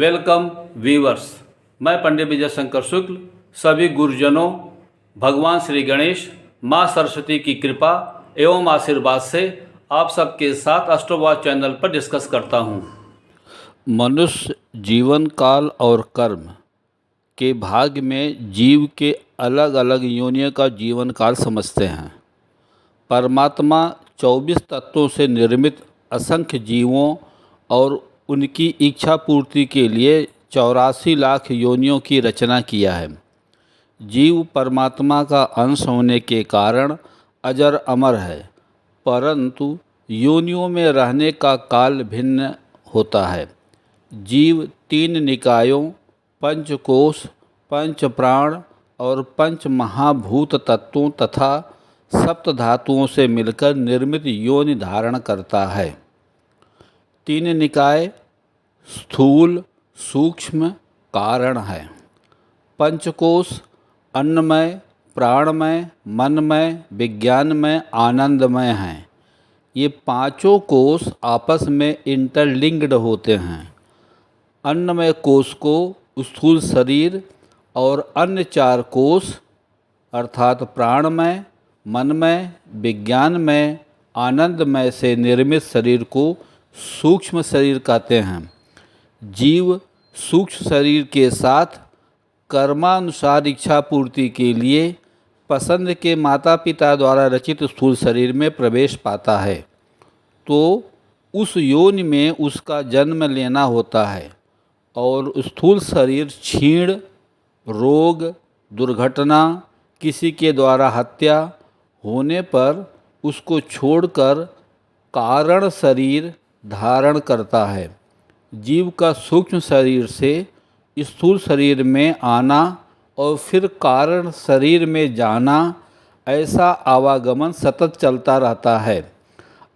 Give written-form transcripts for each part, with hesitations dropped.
Welcome viewers. मैं पंडित विजय शंकर शुक्ल सभी गुरुजनों, भगवान श्री गणेश, माँ सरस्वती की कृपा एवं आशीर्वाद से आप सबके साथ एस्ट्रोवॉच चैनल पर डिस्कस करता हूँ। मनुष्य जीवन काल और कर्म के भाग में जीव के अलग अलग योनियों का जीवन काल समझते हैं। परमात्मा 24 तत्वों से निर्मित असंख्य जीवों और उनकी इच्छा पूर्ति के लिए 84 लाख योनियों की रचना किया है। जीव परमात्मा का अंश होने के कारण अजर अमर है, परंतु योनियों में रहने का काल भिन्न होता है। जीव 3 निकायों, पंचकोश, पंच प्राण और पंच महाभूत तत्वों तथा सप्त धातुओं से मिलकर निर्मित योनि धारण करता है। 3 निकाय स्थूल, सूक्ष्म, कारण है। पंचकोश अन्नमय, प्राणमय, मनमय, विज्ञानमय, आनंदमय हैं। ये पांचों कोश आपस में इंटरलिंक्ड होते हैं। अन्नमय कोश को स्थूल शरीर और अन्य 4 कोश अर्थात प्राणमय, मनमय, विज्ञानमय, आनंदमय से निर्मित शरीर को सूक्ष्म शरीर कहते हैं। जीव सूक्ष्म शरीर के साथ कर्मानुसार इच्छा पूर्ति के लिए पसंद के माता पिता द्वारा रचित स्थूल शरीर में प्रवेश पाता है, तो उस योनि में उसका जन्म लेना होता है और स्थूल शरीर क्षीण, रोग, दुर्घटना, किसी के द्वारा हत्या होने पर उसको छोड़कर कारण शरीर धारण करता है। जीव का सूक्ष्म शरीर से स्थूल शरीर में आना और फिर कारण शरीर में जाना, ऐसा आवागमन सतत चलता रहता है।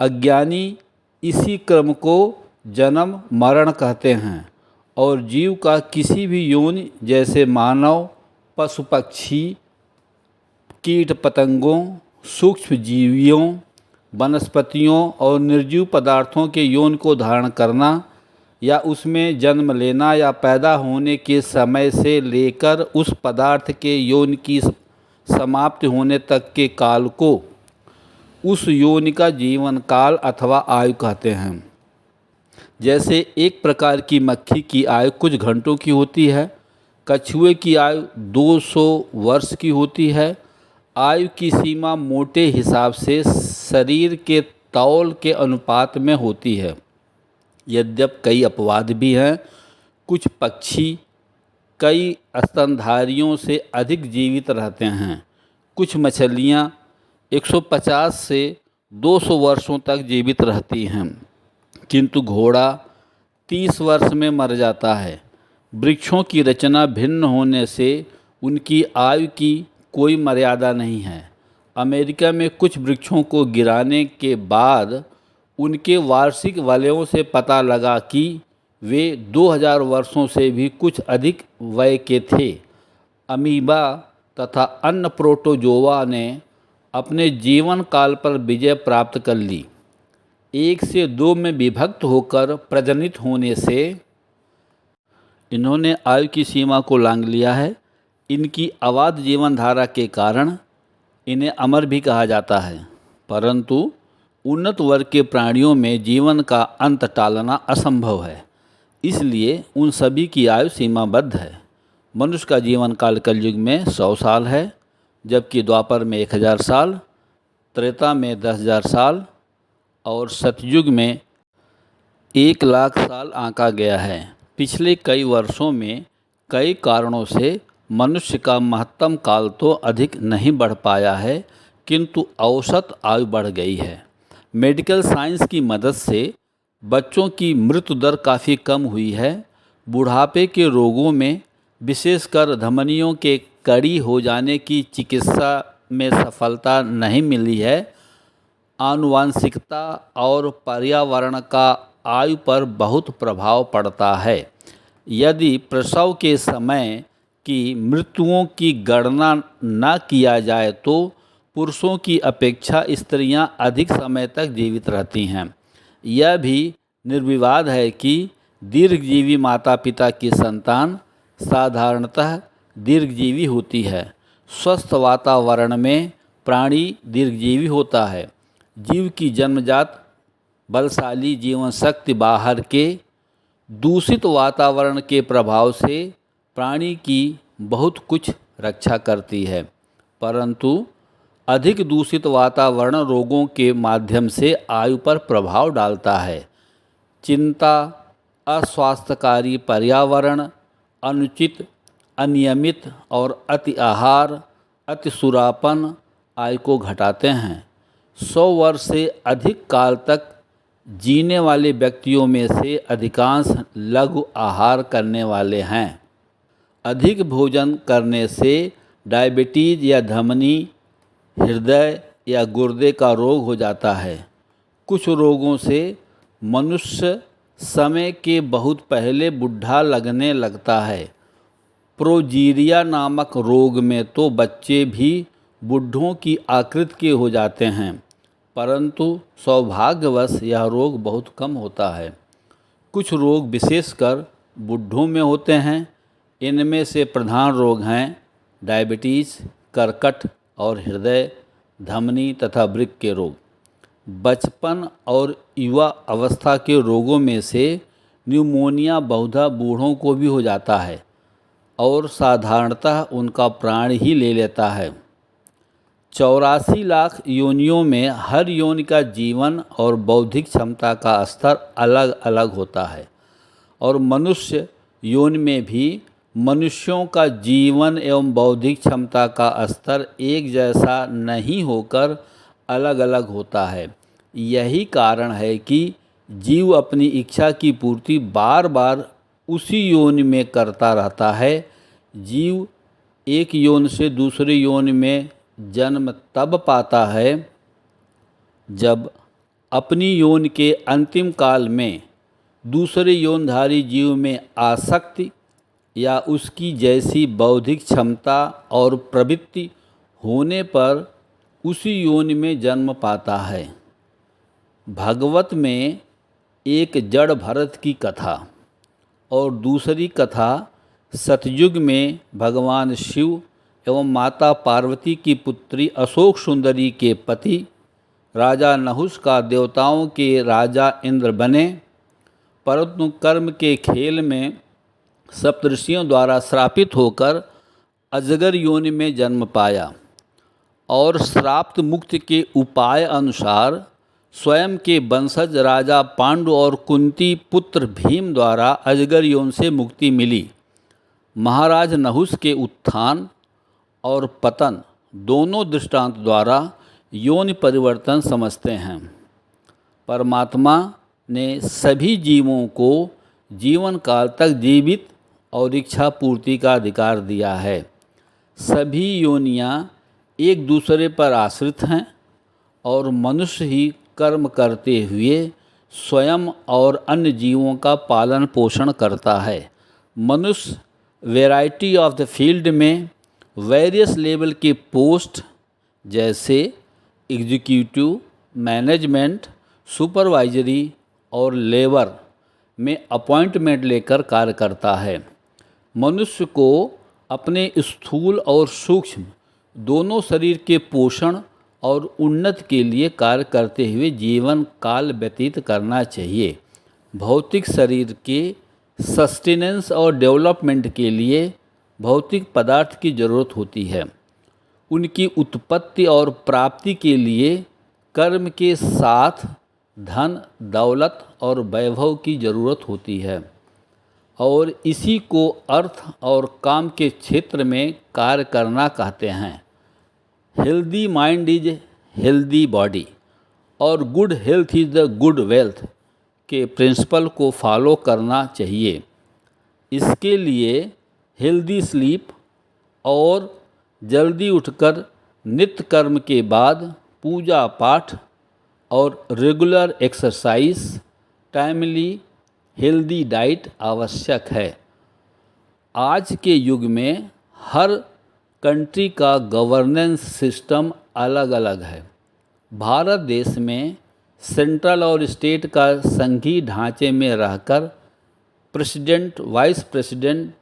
अज्ञानी इसी क्रम को जन्म मरण कहते हैं और जीव का किसी भी योनि जैसे मानव, पशु पक्षी, कीट पतंगों, सूक्ष्म जीवियों, वनस्पतियों और निर्जीव पदार्थों के यौन को धारण करना या उसमें जन्म लेना या पैदा होने के समय से लेकर उस पदार्थ के यौन की समाप्ति होने तक के काल को उस योनि का जीवन काल अथवा आयु कहते हैं। जैसे एक प्रकार की मक्खी की आयु कुछ घंटों की होती है, कछुए की आयु 200 वर्ष की होती है। आयु की सीमा मोटे हिसाब से शरीर के तौल के अनुपात में होती है। यद्यपि कई अपवाद भी हैं। कुछ पक्षी कई स्तनधारियों से अधिक जीवित रहते हैं। कुछ मछलियाँ 150 से 200 वर्षों तक जीवित रहती हैं, किंतु घोड़ा 30 वर्ष में मर जाता है। वृक्षों की रचना भिन्न होने से उनकी आयु की कोई मर्यादा नहीं है। अमेरिका में कुछ वृक्षों को गिराने के बाद उनके वार्षिक वलयों से पता लगा कि वे 2000 वर्षों से भी कुछ अधिक वय के थे। अमीबा तथा अन्य प्रोटोजोआ ने अपने जीवन काल पर विजय प्राप्त कर ली। 1 से 2 में विभक्त होकर प्रजनित होने से इन्होंने आयु की सीमा को लांघ लिया है। इनकी अबाध जीवन धारा के कारण इन्हें अमर भी कहा जाता है, परंतु उन्नत वर्ग के प्राणियों में जीवन का अंत टालना असंभव है, इसलिए उन सभी की आयु सीमाबद्ध है। मनुष्य का जीवन काल कलयुग में 100 साल है, जबकि द्वापर में 1000 साल, त्रेता में 10,000 साल और सतयुग में 1 लाख साल आंका गया है। पिछले कई वर्षों में कई कारणों से मनुष्य का महत्तम काल तो अधिक नहीं बढ़ पाया है, किंतु औसत आयु बढ़ गई है। मेडिकल साइंस की मदद से बच्चों की मृत्यु दर काफ़ी कम हुई है। बुढ़ापे के रोगों में विशेषकर धमनियों के कड़ी हो जाने की चिकित्सा में सफलता नहीं मिली है। आनुवांशिकता और पर्यावरण का आयु पर बहुत प्रभाव पड़ता है। यदि प्रसव के समय की मृत्युओं की गणना न किया जाए तो पुरुषों की अपेक्षा स्त्रियां अधिक समय तक जीवित रहती हैं। यह भी निर्विवाद है कि दीर्घजीवी माता पिता की संतान साधारणतः दीर्घजीवी होती है। स्वस्थ वातावरण में प्राणी दीर्घजीवी होता है। जीव की जन्मजात बलशाली जीवन शक्ति बाहर के दूषित वातावरण के प्रभाव से प्राणी की बहुत कुछ रक्षा करती है, परंतु अधिक दूषित वातावरण रोगों के माध्यम से आयु पर प्रभाव डालता है। चिंता, अस्वास्थ्यकारी पर्यावरण, अनुचित, अनियमित और अति आहार, अति सुरापन आयु को घटाते हैं। 100 वर्ष से अधिक काल तक जीने वाले व्यक्तियों में से अधिकांश लघु आहार करने वाले हैं। अधिक भोजन करने से डायबिटीज या धमनी, हृदय या गुर्दे का रोग हो जाता है। कुछ रोगों से मनुष्य समय के बहुत पहले बुढ़ा लगने लगता है। प्रोजीरिया नामक रोग में तो बच्चे भी बुढ़ों की आकृति के हो जाते हैं, परंतु सौभाग्यवश यह रोग बहुत कम होता है। कुछ रोग विशेषकर बुढ़ों में होते हैं। इनमें से प्रधान रोग हैं डायबिटीज़, कर्कट और हृदय, धमनी तथा वृक्क के रोग। बचपन और युवा अवस्था के रोगों में से न्यूमोनिया बहुधा बूढ़ों को भी हो जाता है और साधारणतः उनका प्राण ही ले लेता है। 84 लाख योनियों में हर योनि का जीवन और बौद्धिक क्षमता का स्तर अलग अलग होता है और मनुष्य योनि में भी मनुष्यों का जीवन एवं बौद्धिक क्षमता का स्तर एक जैसा नहीं होकर अलग अलग होता है। यही कारण है कि जीव अपनी इच्छा की पूर्ति बार बार उसी योनि में करता रहता है। जीव एक योनि से दूसरे योनि में जन्म तब पाता है जब अपनी योनि के अंतिम काल में दूसरे योनिधारी जीव में आसक्ति या उसकी जैसी बौद्धिक क्षमता और प्रवृत्ति होने पर उसी योनि में जन्म पाता है। भागवत में एक जड़ भरत की कथा और दूसरी कथा सतयुग में भगवान शिव एवं माता पार्वती की पुत्री अशोक सुंदरी के पति राजा नहुष का देवताओं के राजा इंद्र बने, परंतु कर्म के खेल में सप्तऋषियों द्वारा श्रापित होकर अजगर योनि में जन्म पाया और श्राप्त मुक्ति के उपाय अनुसार स्वयं के वंशज राजा पांडु और कुंती पुत्र भीम द्वारा अजगर योनि से मुक्ति मिली। महाराज नहुष के उत्थान और पतन दोनों दृष्टांत द्वारा योनि परिवर्तन समझते हैं। परमात्मा ने सभी जीवों को जीवन काल तक जीवित और इच्छा पूर्ति का अधिकार दिया है। सभी योनियां एक दूसरे पर आश्रित हैं और मनुष्य ही कर्म करते हुए स्वयं और अन्य जीवों का पालन पोषण करता है। मनुष्य वैरायटी ऑफ द फील्ड में वेरियस लेवल के पोस्ट जैसे एग्जीक्यूटिव, मैनेजमेंट, सुपरवाइजरी और लेबर में अपॉइंटमेंट लेकर कार्य करता है। मनुष्य को अपने स्थूल और सूक्ष्म दोनों शरीर के पोषण और उन्नति के लिए कार्य करते हुए जीवन काल व्यतीत करना चाहिए। भौतिक शरीर के सस्टेनेंस और डेवलपमेंट के लिए भौतिक पदार्थ की ज़रूरत होती है। उनकी उत्पत्ति और प्राप्ति के लिए कर्म के साथ धन, दौलत और वैभव की ज़रूरत होती है और इसी को अर्थ और काम के क्षेत्र में कार्य करना कहते हैं। Healthy mind is healthy body और good health is the good wealth के प्रिंसिपल को फॉलो करना चाहिए। इसके लिए हेल्दी स्लीप और जल्दी उठकर नित्य कर्म के बाद पूजा पाठ और regular exercise, timely healthy diet आवश्यक है। आज के युग में हर कंट्री का गवर्नेंस सिस्टम अलग अलग है। भारत देश में सेंट्रल और स्टेट का संघीय ढांचे में रहकर president, vice president,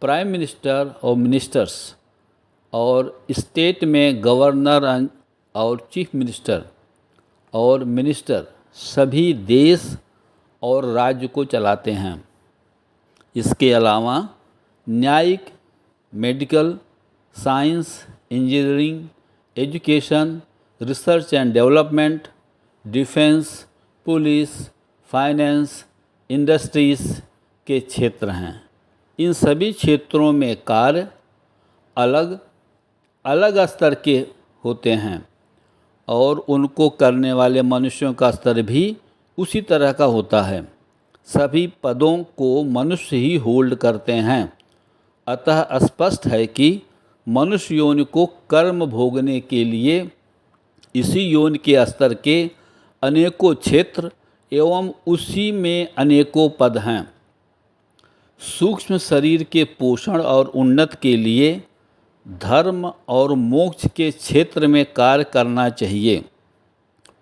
prime minister और मिनिस्टर्स, और स्टेट में गवर्नर और चीफ मिनिस्टर और मिनिस्टर सभी देश और राज्य को चलाते हैं। इसके अलावा न्यायिक, medical, science, engineering, education, research and development, defence, police, finance, industries के क्षेत्र हैं। इन सभी क्षेत्रों में कार्य अलग अलग स्तर के होते हैं और उनको करने वाले मनुष्यों का स्तर भी उसी तरह का होता है। सभी पदों को मनुष्य ही होल्ड करते हैं। अतः स्पष्ट है कि मनुष्य योनि को कर्म भोगने के लिए इसी योनि के स्तर के अनेकों क्षेत्र एवं उसी में अनेकों पद हैं। सूक्ष्म शरीर के पोषण और उन्नति के लिए धर्म और मोक्ष के क्षेत्र में कार्य करना चाहिए।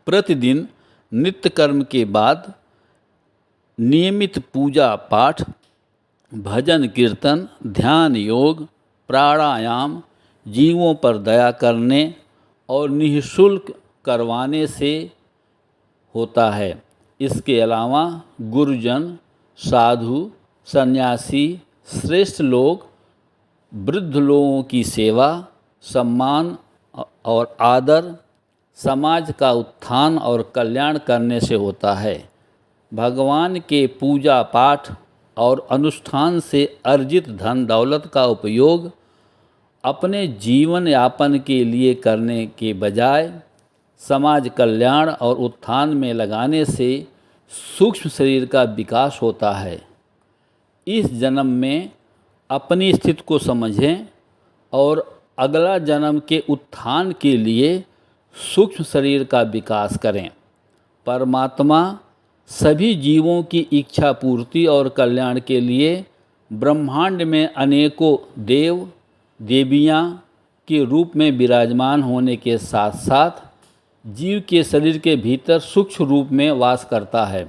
प्रतिदिन नित्य कर्म के बाद नियमित पूजा पाठ, भजन कीर्तन, ध्यान योग, प्राणायाम, जीवों पर दया करने और निःशुल्क करवाने से होता है। इसके अलावा गुरुजन, साधु, सन्यासी, श्रेष्ठ लोग, वृद्ध लोगों की सेवा, सम्मान और आदर समाज का उत्थान और कल्याण करने से होता है। भगवान के पूजा पाठ और अनुष्ठान से अर्जित धन दौलत का उपयोग अपने जीवन यापन के लिए करने के बजाय समाज कल्याण और उत्थान में लगाने से सूक्ष्म शरीर का विकास होता है। इस जन्म में अपनी स्थिति को समझें और अगला जन्म के उत्थान के लिए सूक्ष्म शरीर का विकास करें। परमात्मा सभी जीवों की इच्छा पूर्ति और कल्याण के लिए ब्रह्मांड में अनेकों देव देवियाँ के रूप में विराजमान होने के साथ साथ जीव के शरीर के भीतर सूक्ष्म रूप में वास करता है।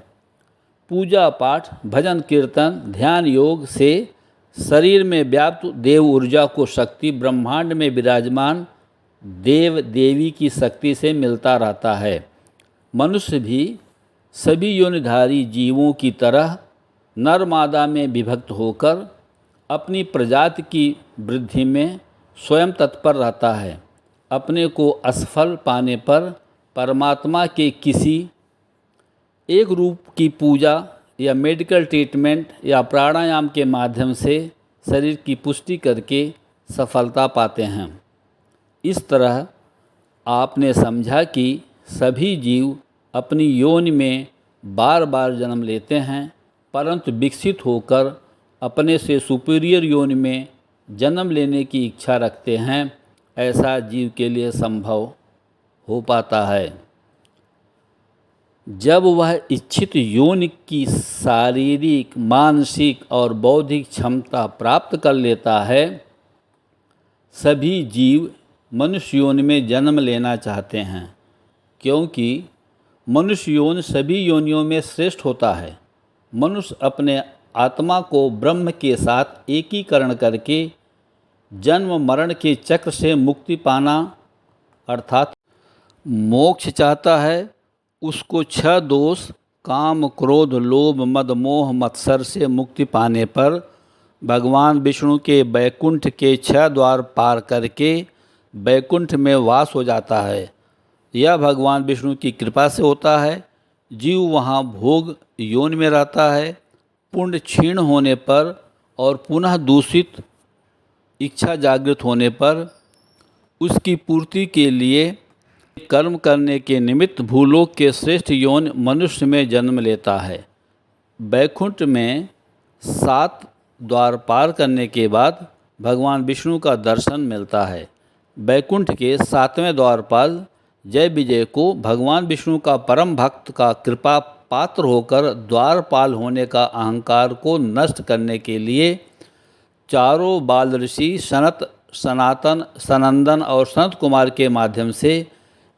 पूजा पाठ, भजन कीर्तन, ध्यान योग से शरीर में व्याप्त देव ऊर्जा को शक्ति ब्रह्मांड में विराजमान देव देवी की शक्ति से मिलता रहता है। मनुष्य भी सभी योनिधारी जीवों की तरह नर मादा में विभक्त होकर अपनी प्रजाति की वृद्धि में स्वयं तत्पर रहता है। अपने को असफल पाने पर परमात्मा के किसी एक रूप की पूजा या मेडिकल ट्रीटमेंट या प्राणायाम के माध्यम से शरीर की पुष्टि करके सफलता पाते हैं। इस तरह आपने समझा कि सभी जीव अपनी योनि में बार बार जन्म लेते हैं, परंतु विकसित होकर अपने से सुपीरियर योनि में जन्म लेने की इच्छा रखते हैं। ऐसा जीव के लिए संभव हो पाता है जब वह इच्छित योनि की शारीरिक, मानसिक और बौद्धिक क्षमता प्राप्त कर लेता है। सभी जीव मनुष्य योनि में जन्म लेना चाहते हैं क्योंकि मनुष्य योनि सभी योनियों में श्रेष्ठ होता है। मनुष्य अपने आत्मा को ब्रह्म के साथ एकीकरण करके जन्म मरण के चक्र से मुक्ति पाना अर्थात मोक्ष चाहता है। उसको 6 दोष काम, क्रोध, लोभ, मद, मोह, मत्सर से मुक्ति पाने पर भगवान विष्णु के बैकुंठ के 6 द्वार पार करके बैकुंठ में वास हो जाता है। यह भगवान विष्णु की कृपा से होता है। जीव वहाँ भोग योनि में रहता है। पुण्य क्षीण होने पर और पुनः दूषित इच्छा जागृत होने पर उसकी पूर्ति के लिए कर्म करने के निमित्त भूलोक के श्रेष्ठ योनि मनुष्य में जन्म लेता है। बैकुंठ में 7 द्वार पार करने के बाद भगवान विष्णु का दर्शन मिलता है। बैकुंठ के 7वें द्वारपाल जय विजय को भगवान विष्णु का परम भक्त का कृपा पात्र होकर द्वारपाल होने का अहंकार को नष्ट करने के लिए चारों बाल ऋषि सनत, सनातन, सनंदन और सनत कुमार के माध्यम से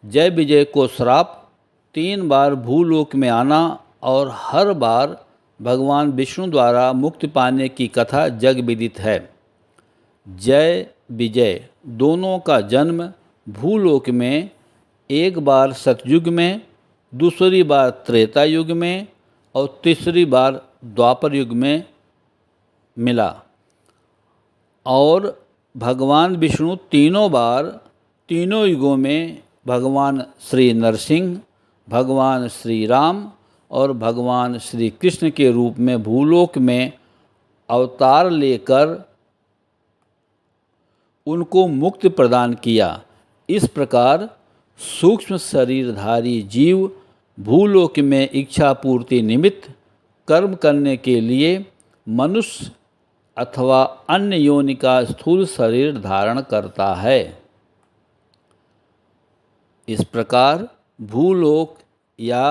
जय विजय को श्राप 3 बार भूलोक में आना और हर बार भगवान विष्णु द्वारा मुक्ति पाने की कथा जग विदित है। जय विजय दोनों का जन्म भूलोक में एक बार सतयुग में, दूसरी बार त्रेता युग में और तीसरी बार द्वापर युग में मिला। और भगवान विष्णु तीनों बार तीनों युगों में भगवान श्री नरसिंह, भगवान श्री राम और भगवान श्री कृष्ण के रूप में भूलोक में अवतार लेकर उनको मुक्ति प्रदान किया। इस प्रकार सूक्ष्म शरीरधारी जीव भूलोक में इच्छा पूर्ति निमित्त कर्म करने के लिए मनुष्य अथवा अन्य योनि का स्थूल शरीर धारण करता है। इस प्रकार भूलोक या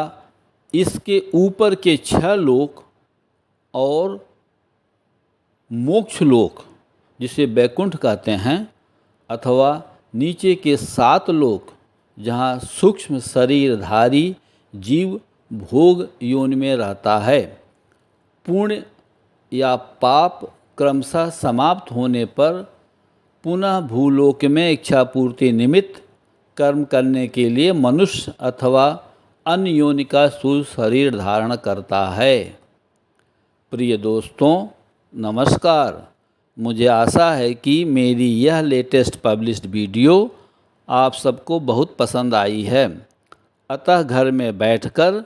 इसके ऊपर के 6 लोक और मोक्ष लोक जिसे बैकुंठ कहते हैं, अथवा नीचे के 7 लोक जहाँ सूक्ष्म शरीरधारी जीव भोग योनि में रहता है, पुण्य या पाप क्रमशः समाप्त होने पर पुनः भूलोक में इच्छा पूर्ति निमित्त कर्म करने के लिए मनुष्य अथवा अन्य योनि का स्थूल शरीर धारण करता है। प्रिय दोस्तों नमस्कार। मुझे आशा है कि मेरी यह लेटेस्ट पब्लिश्ड वीडियो आप सबको बहुत पसंद आई है। अतः घर में बैठकर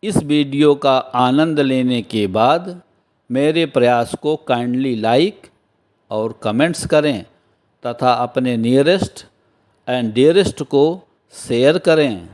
इस वीडियो का आनंद लेने के बाद मेरे प्रयास को काइंडली लाइक और कमेंट्स करें तथा अपने नियरेस्ट एंड डियरेस्ट को शेयर करें।